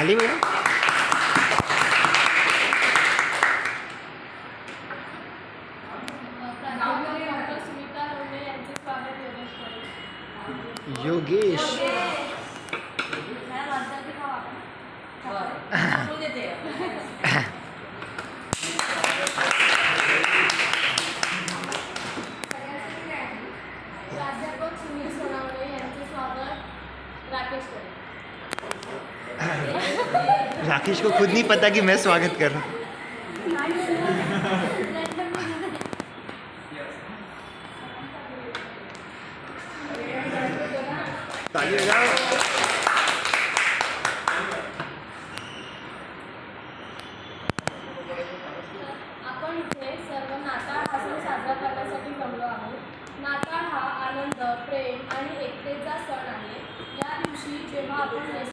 ताली बजाओ. योगेश. प्राध्यापक सुनील सोनावणे यांचे स्वागत राकेश करे. राकेश को खुद नहीं पता कि मैं स्वागत कर रहा हूँ.